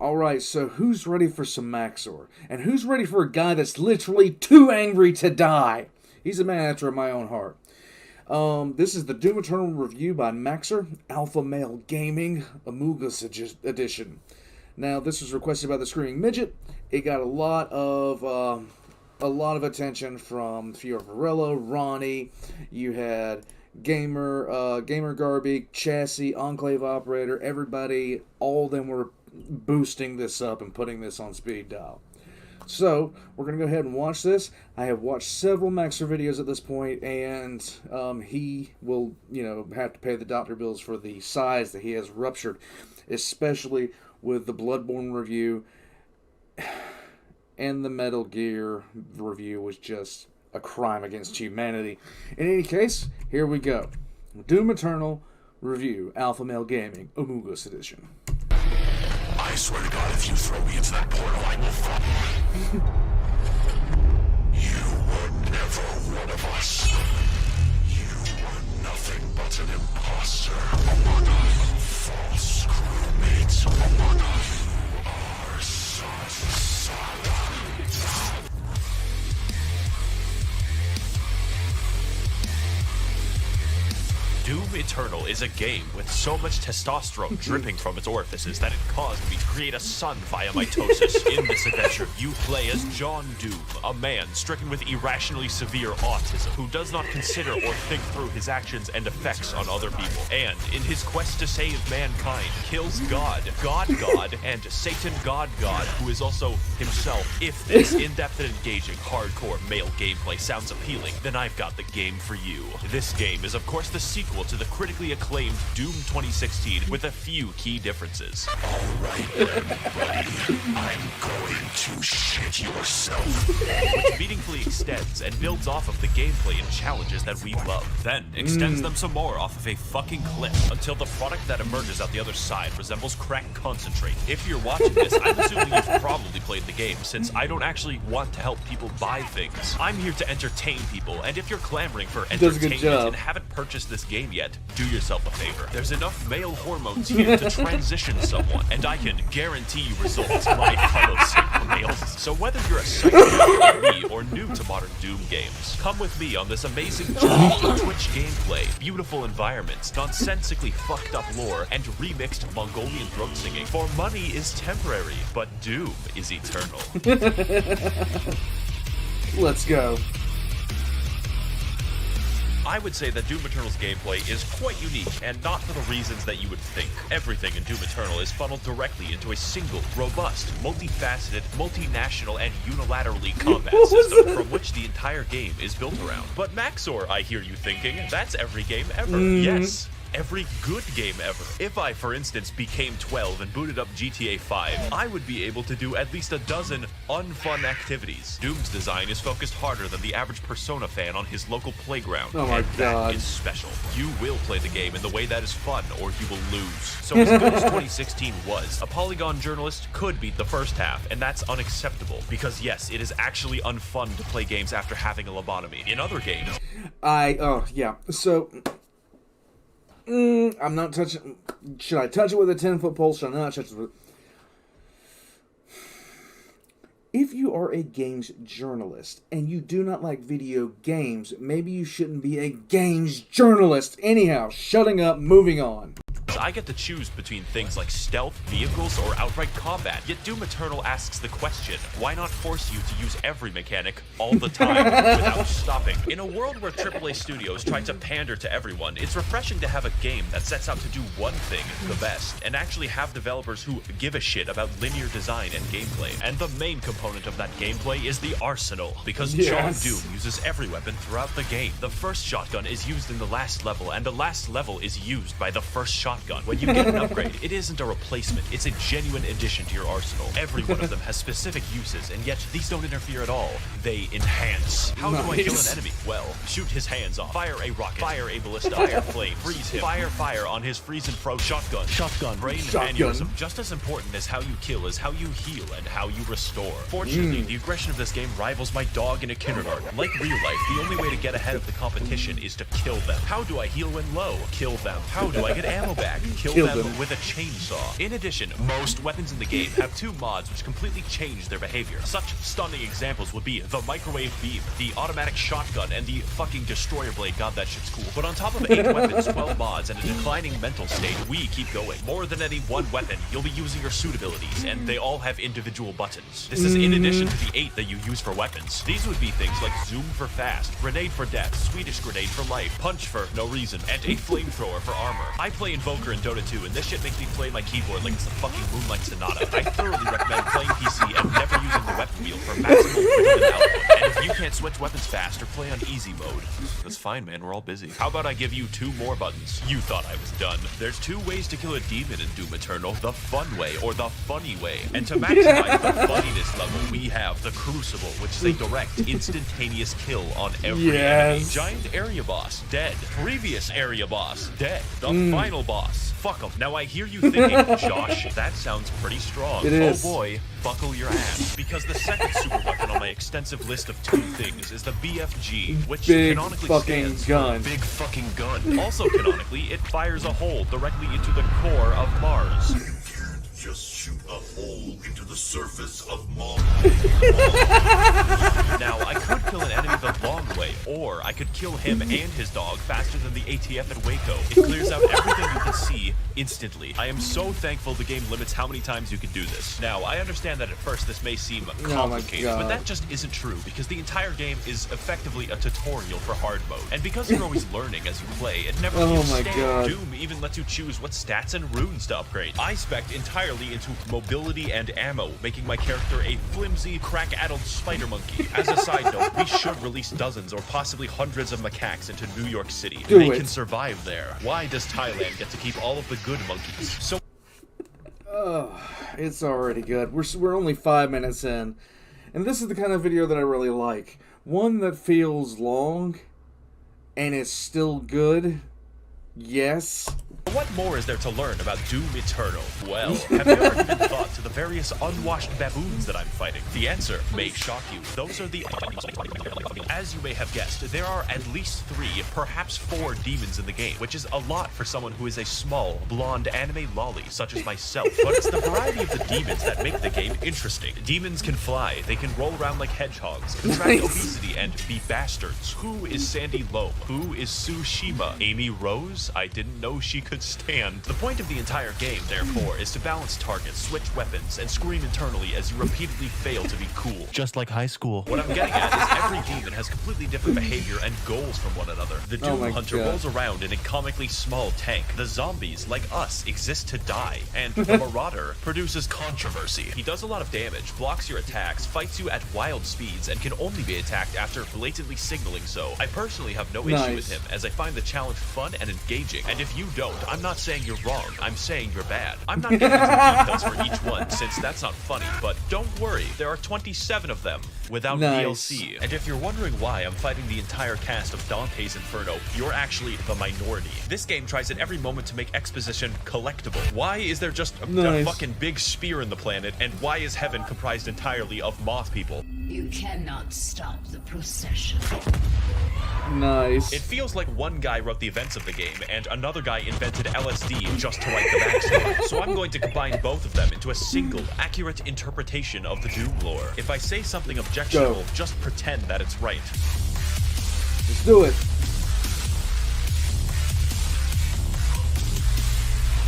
Alright, so who's ready for some Maxor? And who's ready for a guy that's literally too angry to die? He's a man after my own heart. This is the Doom Eternal review by Maxor, Alpha Male Gaming, Amogus edition. Now, this was requested by the Screaming Midget. It got a lot of attention from Fiora Varela, Ronnie. You had Gamer Garby, Chassis, Enclave Operator, everybody, all of them were boosting this up and putting this on speed dial. So, we're going to go ahead and watch this. I have watched several Maxor videos at this point, and he will, have to pay the doctor bills for the size that he has ruptured, especially with the Bloodborne review, and the Metal Gear review was just a crime against humanity. In any case, here we go. Doom Eternal review, Alpha Male Gaming, Amogus edition. I swear to God, if you throw me into that portal, I will fall. You were never one of us. You were nothing but an imposter. A false crewmate. You are solid. Doom Eternal is a game with so much testosterone dripping from its orifices that it caused me to create a son via mitosis. In this adventure, you play as John Doom, a man stricken with irrationally severe autism who does not consider or think through his actions and effects on other people, and in his quest to save mankind, kills God, and Satan God, who is also himself. If this in-depth and engaging, hardcore male gameplay sounds appealing, then I've got the game for you. This game is of course the sequel to the critically acclaimed Doom 2016 with a few key differences. Alright then, buddy. I'm going to shit yourself. Which meaningfully extends and builds off of the gameplay and challenges that we love. Then extends them some more off of a fucking cliff until the product that emerges out the other side resembles crack concentrate. If you're watching this, I'm assuming you've probably played the game, since I don't actually want to help people buy things. I'm here to entertain people, and if you're clamoring for entertainment and haven't purchased this game yet, do yourself a favor. There's enough male hormones here to transition someone, and I can guarantee you results, my fellow Sigma males. So whether you're a psycho like me or new to modern Doom games, come with me on this amazing journey to Twitch gameplay, beautiful environments, nonsensically fucked up lore, and remixed Mongolian throat singing. For money is temporary, but Doom is eternal. Let's go. I would say that Doom Eternal's gameplay is quite unique, and not for the reasons that you would think. Everything in Doom Eternal is funneled directly into a single, robust, multifaceted, multinational, and unilaterally combat system from which the entire game is built around. But Maxor, I hear you thinking, that's every game ever. Yes. Every good game ever. If I, for instance, became 12 and booted up GTA 5, I would be able to do at least a dozen unfun activities. Doom's design is focused harder than the average Persona fan on his local playground. Oh my God. That is special. You will play the game in the way that is fun, or you will lose. So as good as 2016 was, a Polygon journalist could beat the first half, and that's unacceptable. Because yes, it is actually unfun to play games after having a lobotomy. In other games... So... I'm not touching... Should I touch it with a 10-foot pole? Should I not touch it with... If you are a games journalist and you do not like video games, maybe you shouldn't be a games journalist. Anyhow, shutting up, moving on. I get to choose between things like stealth, vehicles, or outright combat. Yet Doom Eternal asks the question, why not force you to use every mechanic all the time without stopping? In a world where AAA studios try to pander to everyone, it's refreshing to have a game that sets out to do one thing the best, and actually have developers who give a shit about linear design and gameplay. And the main component of that gameplay is the arsenal, because John Doom uses every weapon throughout the game. The first shotgun is used in the last level, and the last level is used by the first shotgun. When you get an upgrade, it isn't a replacement, it's a genuine addition to your arsenal. Every one of them has specific uses, and yet these don't interfere at all. They enhance. How do I kill an enemy? Well, shoot his hands off, fire a rocket, fire a ballista, fire flame, freeze him, fire on his freeze and froze shotgun, brain aneurysm. Just as important as how you kill is how you heal and how you restore. Fortunately, the aggression of this game rivals my dog in a kindergarten. Like real life, the only way to get ahead of the competition is to kill them. How do I heal when low? Kill them. How do I get ammo back? kill Kill them them. with a chainsaw. In addition, most weapons in the game have 2 mods which completely change their behavior. Such stunning examples would be the microwave beam, the automatic shotgun, and the fucking destroyer blade. God, that shit's cool. But on top of 8 weapons, 12 mods, and a declining mental state, we keep going. More than any one weapon, you'll be using your suit abilities, and they all have individual buttons. This is in addition to the 8 that you use for weapons. These would be things like zoom for fast, grenade for death, Swedish grenade for life, punch for no reason, and a flamethrower for armor. I play Invoker in Dota 2, and this shit makes me play my keyboard like it's the fucking Moonlight Sonata. I thoroughly recommend playing PC and never using the weapon wheel for maximal win output. And if you can't switch weapons fast or play on easy mode, that's fine, man, we're all busy. How about I give you 2 more buttons? You thought I was done. There's 2 ways to kill a demon in Doom Eternal, the fun way or the funny way. And to maximize the funniness level, we have the Crucible, which is a direct, instantaneous kill on every enemy. Giant area boss, dead. Previous area boss, dead. The final boss, fuck 'em. Now I hear you thinking, Josh, that sounds pretty strong. It is. Oh boy, buckle your ass. Because the second super weapon on my extensive list of 2 things is the BFG, which Big canonically fucking stands gun. for Big Fucking Gun. Also canonically, it fires a hole directly into the core of Mars. Just shoot a hole into the surface of Mars. Now, I could kill an enemy the long way, or I could kill him and his dog faster than the ATF at Waco. It clears out everything you can see instantly. I am so thankful the game limits how many times you can do this. Now, I understand that at first this may seem complicated, but that just isn't true, because the entire game is effectively a tutorial for hard mode. And because you're always learning as you play, it never feels stale. Doom even lets you choose what stats and runes to upgrade. I spec'd entirely into mobility and ammo, making my character a flimsy, crack-addled spider monkey. As a side note, we should release dozens or possibly hundreds of macaques into New York City. They can survive there. Why does Thailand get to keep all of the good monkeys? So it's already good. We're only 5 minutes in, and this is the kind of video that I really like. One that feels long, and is still good. Yes. What more is there to learn about Doom Eternal? Well, have you ever given thought to the various unwashed baboons that I'm fighting? The answer may shock you. Those are the... As you may have guessed, there are at least 3, perhaps 4 demons in the game, which is a lot for someone who is a small, blonde anime lolly such as myself. But it's the variety of the demons that make the game interesting. Demons can fly, they can roll around like hedgehogs, contract obesity, and be bastards. Who is Sandy Loam? Who is Tsushima? Amy Rose? I didn't know she could stand. The point of the entire game, therefore, is to balance targets, switch weapons, and scream internally as you repeatedly fail to be cool. Just like high school. What I'm getting at is every demon has completely different behavior and goals from one another. The Doom Hunter rolls around in a comically small tank. The zombies, like us, exist to die. And the Marauder produces controversy. He does a lot of damage, blocks your attacks, fights you at wild speeds, and can only be attacked after blatantly signaling so. I personally have no issue with him, as I find the challenge fun and engaging. And if you don't, I'm not saying you're wrong, I'm saying you're bad. I'm not getting into details for each one, since that's not funny, but don't worry, there are 27 of them without DLC. And if you're wondering why I'm fighting the entire cast of Dante's Inferno, you're actually the minority. This game tries at every moment to make exposition collectible. Why is there just a fucking big spear in the planet, and why is heaven comprised entirely of moth people? You cannot stop the procession. Nice. It feels like one guy wrote the events of the game, and another guy invented LSD just to write the backstory. So I'm going to combine both of them into a single, accurate interpretation of the Doom lore. If I say something objectionable, just pretend that it's right. Let's do it.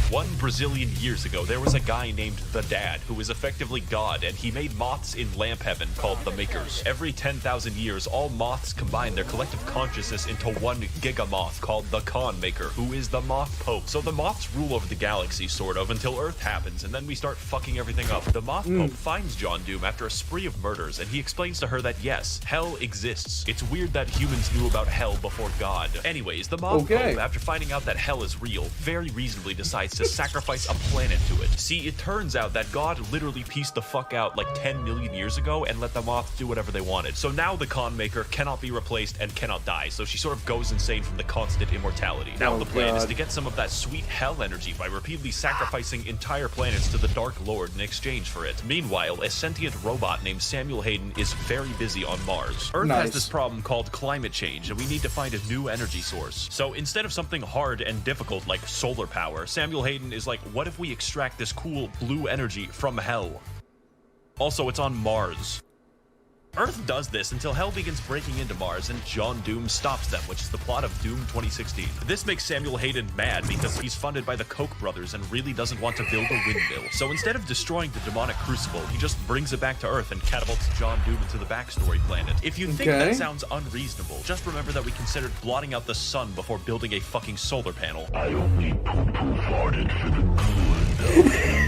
One Brazilian years ago, there was a guy named The Dad, who was effectively God, and he made moths in lamp heaven called the Makers. Every 10,000 years, all moths combine their collective consciousness into one gigamoth called the Khan Maker, who is the Moth Pope. So the moths rule over the galaxy, sort of, until Earth happens, and then we start fucking everything up. The Moth Pope finds John Doom after a spree of murders, and he explains to her that yes, hell exists. It's weird that humans knew about hell before God. Anyways, the Moth Pope, after finding out that hell is real, very reasonably decides to to sacrifice a planet to it. See, it turns out that God literally pieced the fuck out like 10 million years ago and let the moth do whatever they wanted. So now the Khan Maker cannot be replaced and cannot die, so she sort of goes insane from the constant immortality. Now the plan is to get some of that sweet hell energy by repeatedly sacrificing entire planets to the Dark Lord in exchange for it. Meanwhile, a sentient robot named Samuel Hayden is very busy on Mars. Earth has this problem called climate change, and we need to find a new energy source. So instead of something hard and difficult like solar power, Samuel Hayden is like, what if we extract this cool blue energy from hell? Also, it's on Mars. Earth does this until Hell begins breaking into Mars and John Doom stops them, which is the plot of Doom 2016. This makes Samuel Hayden mad because he's funded by the Koch brothers and really doesn't want to build a windmill. So instead of destroying the demonic crucible, he just brings it back to Earth and catapults John Doom into the backstory planet. If you think that sounds unreasonable, just remember that we considered blotting out the sun before building a fucking solar panel. I only poo-poo farted for the good.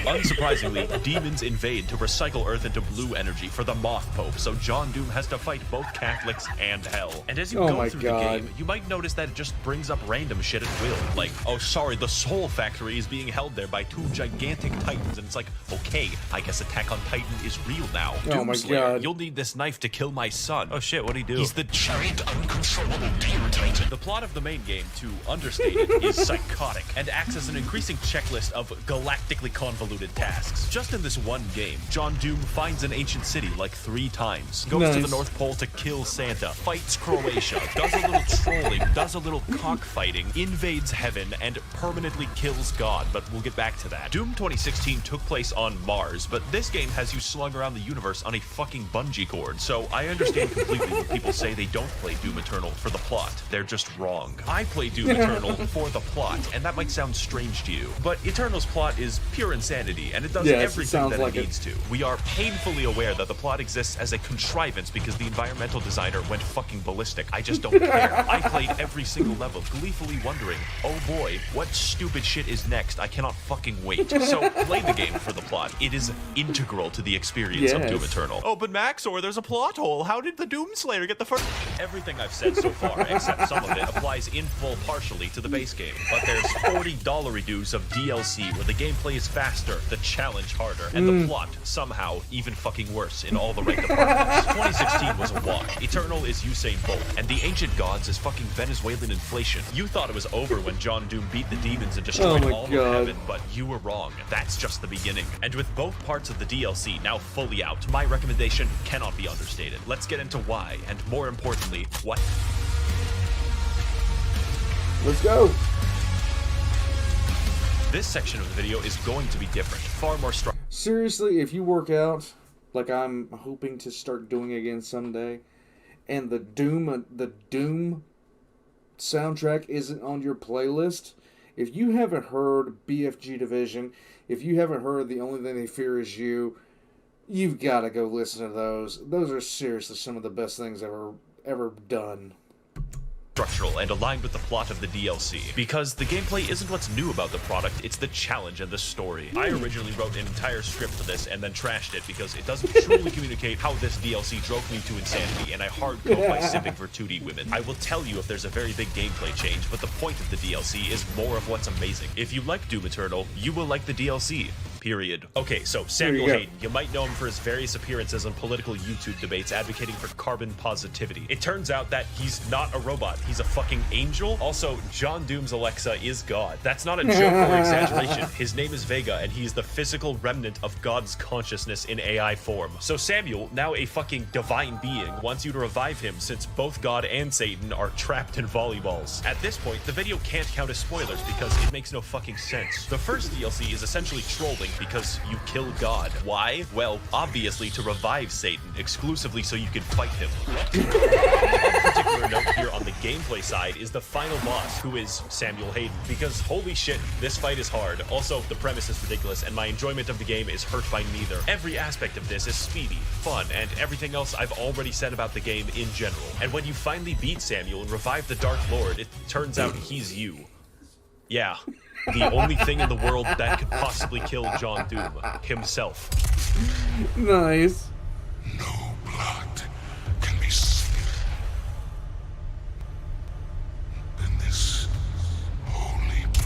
Unsurprisingly, demons invade to recycle Earth into blue energy for the Moth Pope, so John Doom has to fight both Catholics and Hell. And as you go through the game, you might notice that it just brings up random shit at will. Like, oh sorry, the Soul Factory is being held there by two gigantic titans, and it's like, okay, I guess Attack on Titan is real now. Doomslayer, you'll need this knife to kill my son. Oh shit, what'd he do? He's the giant uncontrollable demon titan. The plot of the main game, to understate it, is psychotic, and acts as an increasing checklist of galactically convoluted tasks. Just in this one game, John Doom finds an ancient city like 3 times, goes to the North Pole to kill Santa, fights Croatia, does a little trolling, does a little cockfighting, invades heaven, and permanently kills God, but we'll get back to that. Doom 2016 took place on Mars, but this game has you slung around the universe on a fucking bungee cord, so I understand completely when people say they don't play Doom Eternal for the plot. They're just wrong. I play Doom Eternal for the plot, and that might sound strange to you, but Eternal's plot is pure insanity, and it does everything that it needs to. We are painfully aware that the plot exists as a contrivance because the environmental designer went fucking ballistic. I just don't care. I played every single level, gleefully wondering, oh boy, what stupid shit is next? I cannot fucking wait. So play the game for the plot. It is integral to the experience of Doom Eternal. Oh, but Maxor, there's a plot hole. How did the Doomslayer get the first? Everything I've said so far, except some of it, applies in full partially to the base game. But there's $40 reduce of DLC where the gameplay is faster, the challenge harder, and the plot somehow even fucking worse in all the right departments. 2016 was a wash. Eternal is Usain Bolt, and the ancient gods is fucking Venezuelan inflation. You thought it was over when John Doom beat the demons and destroyed all of heaven, but you were wrong. That's just the beginning. And with both parts of the DLC now fully out, my recommendation cannot be understated. Let's get into why, and more importantly, what. Let's go. This section of the video is going to be different, far more strong. Seriously, if you work out, like I'm hoping to start doing again someday, and the Doom soundtrack isn't on your playlist, if you haven't heard BFG Division, if you haven't heard The Only Thing They Fear Is You, you've got to go listen to those. Those are seriously some of the best things ever done. Structural and aligned with the plot of the DLC, because the gameplay isn't what's new about the product, it's the challenge and the story. I originally wrote an entire script for this and then trashed it because it doesn't truly communicate how this DLC drove me to insanity, and I hard code by simping for 2D women. I will tell you if there's a very big gameplay change, but the point of the DLC is more of what's amazing. If you like Doom Eternal, you will like the DLC. Period. Okay, so Samuel Hayden, you might know him for his various appearances on political YouTube debates advocating for carbon positivity. It turns out that he's not a robot, he's a fucking angel. Also, John Doom's Alexa is God. That's not a joke or exaggeration. His name is Vega, and he is the physical remnant of God's consciousness in AI form. So Samuel, now a fucking divine being, wants you to revive him since both God and Satan are trapped in volleyballs. At this point, the video can't count as spoilers because it makes no fucking sense. The first DLC is essentially trolling because you kill God. Why? Well, obviously to revive Satan, exclusively so you can fight him. Of particular note here on the gameplay side is the final boss, who is Samuel Hayden, because holy shit, this fight is hard. Also, the premise is ridiculous, and my enjoyment of the game is hurt by neither. Every aspect of this is speedy, fun, and everything else I've already said about the game in general. And when you finally beat Samuel and revive the Dark Lord, it turns out he's you. Yeah. The only thing in the world that could possibly kill John Doom himself. Nice. No blood can be smeared in this holy blood.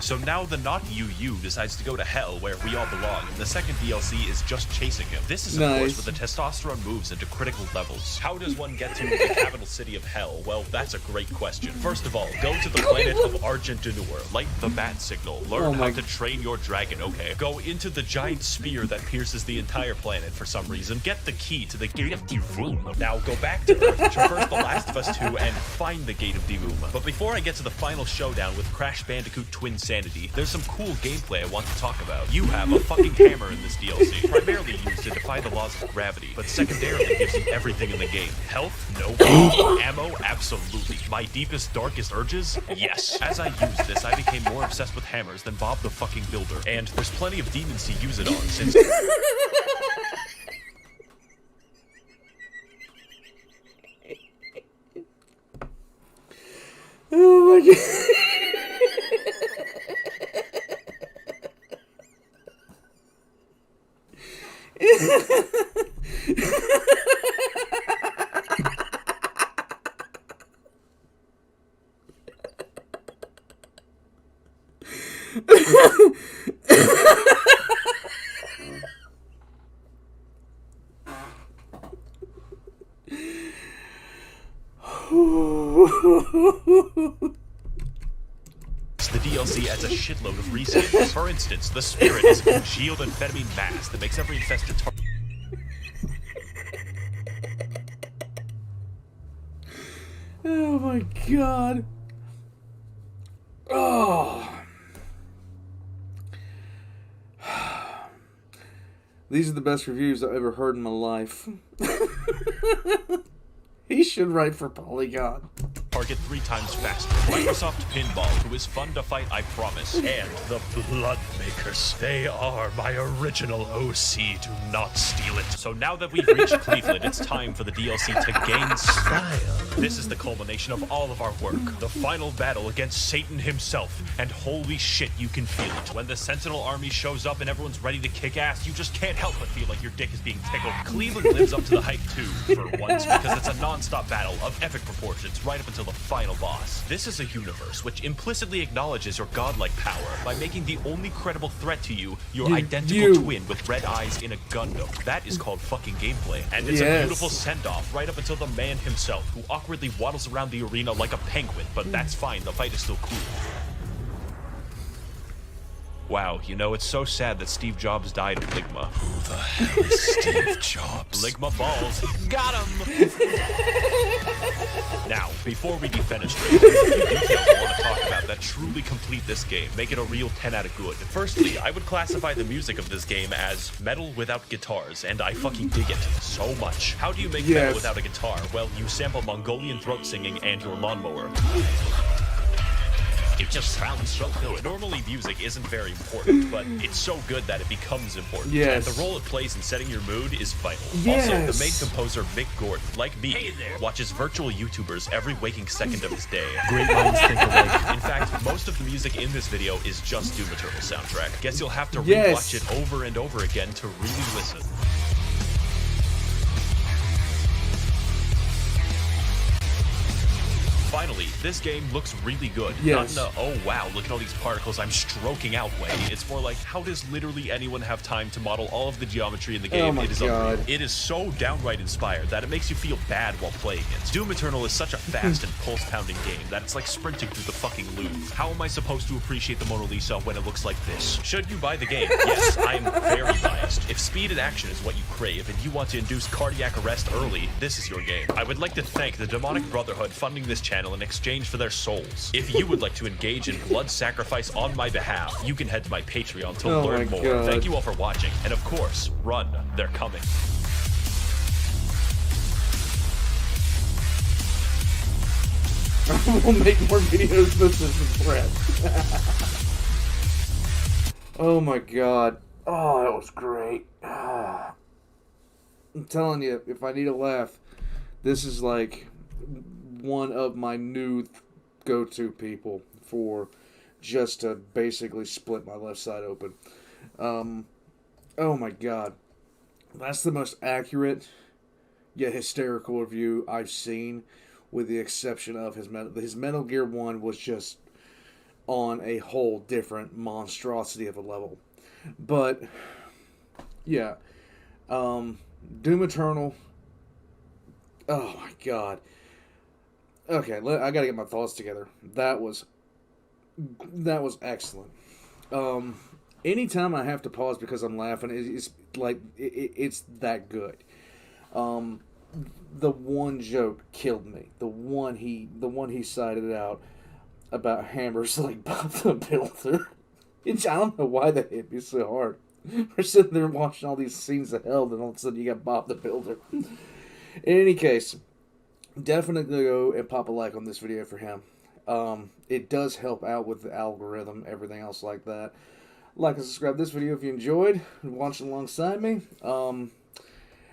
So now the not you decides to go to hell where we all belong, and the second DLC is just chasing him. This is, of course, where the testosterone moves into critical levels. How does one get to the capital city of hell? Well, that's a great question. First of all, go to the planet of Argent Denur, light the bat signal, learn how to train your dragon, okay? Go into the giant spear that pierces the entire planet for some reason, get the key to the Gate of Divum. Now go back to Earth, traverse The Last of Us 2, and find the Gate of Divum. But before I get to the final showdown with Crash Bandicoot Twin Sanity, there's some cool gameplay I want to talk about. You have a fucking hammer in this DLC, primarily used to defy the laws of gravity, but secondarily gives you everything in the game. Health? No. Ammo? Absolutely. My deepest, darkest urges? Yes. As I used this, I became more obsessed with hammers than Bob the fucking Builder, and there's plenty of demons to use it on, since... Oh my god. The DLC adds a shitload of research. For instance, the Spirit is a congealed amphetamine mass that makes every infested target. Oh my god. Oh. These are the best reviews I've ever heard in my life. He should write for Polygon. Target 3 times faster. Microsoft Pinball, who is fun to fight, I promise. And the Bloodmakers. They are my original OC. Do not steal it. So now that we've reached Cleveland, it's time for the DLC to gain style. This is the culmination of all of our work. The final battle against Satan himself. And holy shit, you can feel it. When the Sentinel army shows up and everyone's ready to kick ass, you just can't help but feel like your dick is being tickled. Cleveland lives up to the hype too, for once, because it's a non-stop battle of epic proportions right up until the final boss. This is a universe which implicitly acknowledges your godlike power by making the only credible threat to you your identical twin with red eyes in a Gundam. That is called fucking gameplay. And it's a beautiful send-off right up until the man himself, who awkwardly waddles around the arena like a penguin, but that's fine, the fight is still cool. Wow, you know, it's so sad that Steve Jobs died of Ligma. Who the hell is Steve Jobs? Ligma balls. Got him! Now, before we defenestrate, there's a few details I want to talk about that truly complete this game, make it a real 10 out of good. Firstly, I would classify the music of this game as metal without guitars, and I fucking dig it so much. How do you make metal without a guitar? Well, you sample Mongolian throat singing and your lawnmower. It just sounds so good. Normally music isn't very important, but it's so good that it becomes important. And the role it plays in setting your mood is vital. Also, the main composer, Mick Gordon, like me, watches virtual YouTubers every waking second of his day. Great minds think alike. In fact, most of the music in this video is just Doom Eternal soundtrack. Guess you'll have to rewatch it over and over again to really listen. Finally, this game looks really good. Not in a, oh wow, look at all these particles I'm stroking out way. It's more like, how does literally anyone have time to model all of the geometry in the game? It is unreal. It is so downright inspired that it makes you feel bad while playing it. Doom Eternal is such a fast and pulse-pounding game that it's like sprinting through the fucking Louvre. How am I supposed to appreciate the Mona Lisa when it looks like this? Should you buy the game? Yes, I am very biased. If speed and action is what you crave and you want to induce cardiac arrest early, this is your game. I would like to thank the Demonic Brotherhood funding this channel in exchange for their souls. If you would like to engage in blood sacrifice on my behalf, you can head to my Patreon to learn more. Thank you all for watching, and of course, run, they're coming. We'll make more videos this is Brett. Oh my god. Oh, that was great. I'm telling you, if I need a laugh, this is like one of my new go-to people for just to basically split my left side open. Oh my god. That's the most accurate yet hysterical review I've seen, with the exception of his Metal Gear 1 was just on a whole different monstrosity of a level. But yeah, Doom Eternal. Oh my god. Okay, I gotta get my thoughts together. That was excellent. Anytime I have to pause because I'm laughing, it's like it's that good. The one joke killed me. The one he cited out about Hammer's like Bob the Builder. I don't know why that hit me so hard. We're sitting there watching all these scenes of hell, then all of a sudden you got Bob the Builder. In any case, definitely go and pop a like on this video for him. It does help out with the algorithm, everything else like that. Like and subscribe to this video if you enjoyed watching alongside me.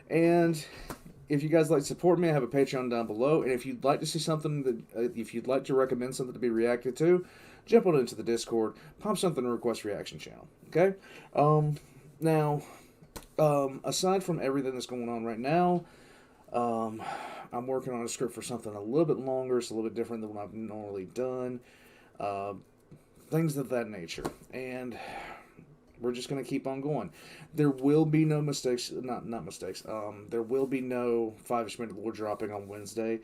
And if you guys like to support me, I have a Patreon down below. And if you'd like to see something that, if you'd like to recommend something to be reacted to, jump on into the Discord, pop something in the request reaction channel. Okay. Now, aside from everything that's going on right now, I'm working on a script for something a little bit longer. It's a little bit different than what I've normally done. Things of that nature. And we're just going to keep on going. There will be no mistakes. Not mistakes. There will be no 5-ish minute lore dropping on Wednesday.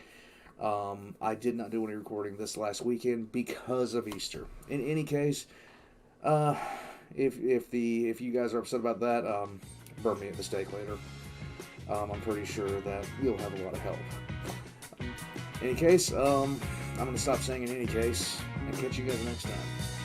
I did not do any recording this last weekend because of Easter. In any case, if you guys are upset about that, burn me at the stake later. I'm pretty sure that you'll have a lot of help. In any case, I'm going to stop saying in any case and catch you guys next time.